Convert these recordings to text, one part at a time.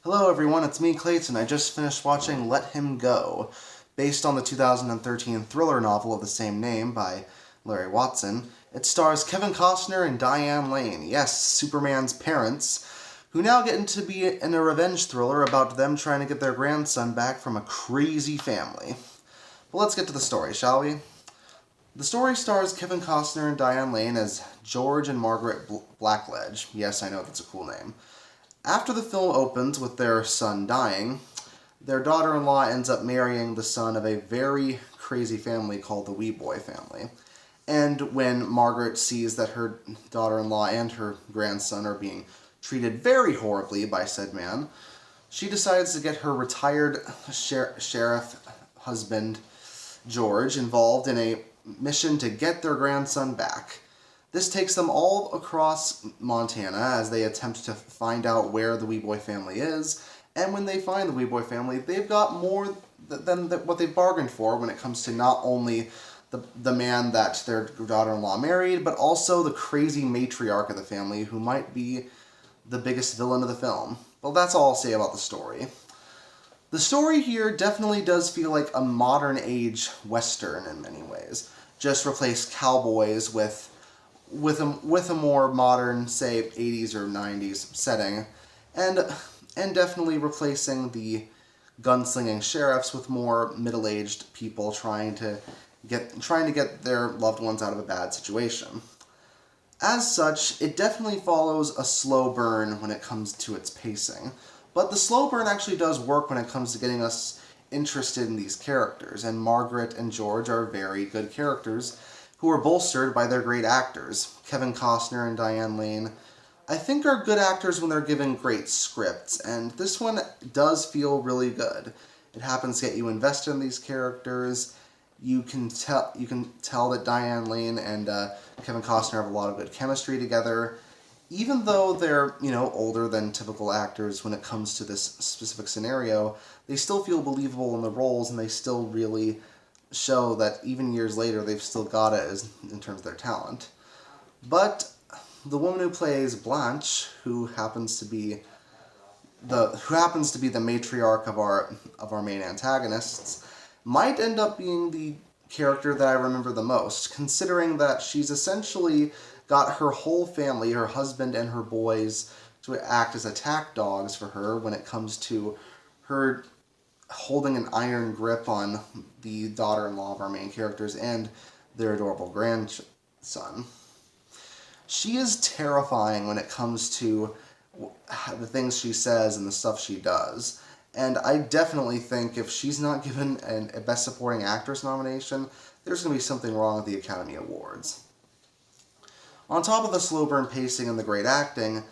Hello everyone, it's me Clayton. I just finished watching Let Him Go, based on the 2013 thriller novel of the same name by Larry Watson. It stars Kevin Costner and Diane Lane, yes, Superman's parents, who now get to be in a revenge thriller about them trying to get their grandson back from a crazy family. But let's get to the story, shall we? The story stars Kevin Costner and Diane Lane as George and Margaret Blackledge. Yes, I know that's a cool name. After the film opens with their son dying, their daughter-in-law ends up marrying the son of a very crazy family called the Wee Boy family. And when Margaret sees that her daughter-in-law and her grandson are being treated very horribly by said man, she decides to get her retired sheriff husband, George, involved in a mission to get their grandson back. This takes them all across Montana as they attempt to find out where the Wee Boy family is, and when they find the Wee Boy family, they've got more than what they've bargained for when it comes to not only the man that their daughter-in-law married, but also the crazy matriarch of the family who might be the biggest villain of the film. Well, that's all I'll say about the story. The story here definitely does feel like a modern-age Western in many ways. Just replace cowboys with a more modern, say, 80s or 90s setting, and definitely replacing the gunslinging sheriffs with more middle-aged people trying to get their loved ones out of a bad situation. As such, it definitely follows a slow burn when it comes to its pacing, but the slow burn actually does work when it comes to getting us interested in these characters, and Margaret and George are very good characters who are bolstered by their great actors. Kevin Costner and Diane Lane, I think, are good actors when they're given great scripts, and this one does feel really good. It happens to get you invested in these characters. You can tell that Diane Lane and Kevin Costner have a lot of good chemistry together. Even though they're, older than typical actors when it comes to this specific scenario, they still feel believable in the roles, and they still really show that even years later they've still got it in terms of their talent. But the woman who plays Blanche, who happens to be the matriarch of our main antagonists, might end up being the character that I remember the most, considering that she's essentially got her whole family, her husband and her boys, to act as attack dogs for her when it comes to her holding an iron grip on the daughter-in-law of our main characters and their adorable grandson. She is terrifying when it comes to the things she says and the stuff she does. And I definitely think if she's not given a Best Supporting Actress nomination, there's going to be something wrong with the Academy Awards. On top of the slow burn pacing and the great acting,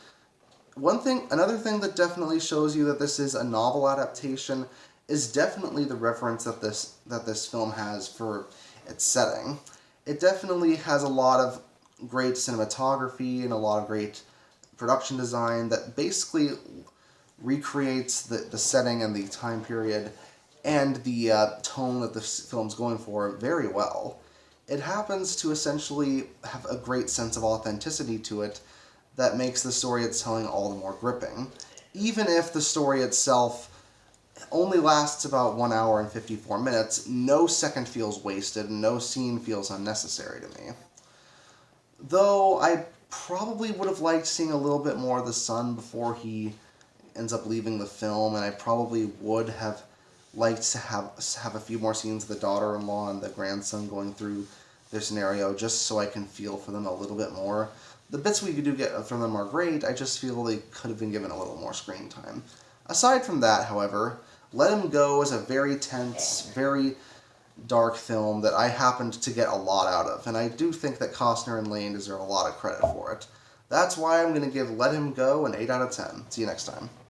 another thing that definitely shows you that this is a novel adaptation is definitely the reference that this film has for its setting. It definitely has a lot of great cinematography and a lot of great production design that basically recreates the setting and the time period and the tone that the film's going for very well. It happens to essentially have a great sense of authenticity to it that makes the story it's telling all the more gripping. Even if the story itself only lasts about 1 hour and 54 minutes, no second feels wasted and no scene feels unnecessary to me. Though I probably would have liked seeing a little bit more of the son before he ends up leaving the film, and I probably would have liked to have a few more scenes of the daughter-in-law and the grandson going through their scenario, just so I can feel for them a little bit more. The bits we do get from them are great, I just feel they could have been given a little more screen time. Aside from that, however, Let Him Go is a very tense, very dark film that I happened to get a lot out of, and I do think that Costner and Lane deserve a lot of credit for it. That's why I'm going to give Let Him Go an 8 out of 10. See you next time.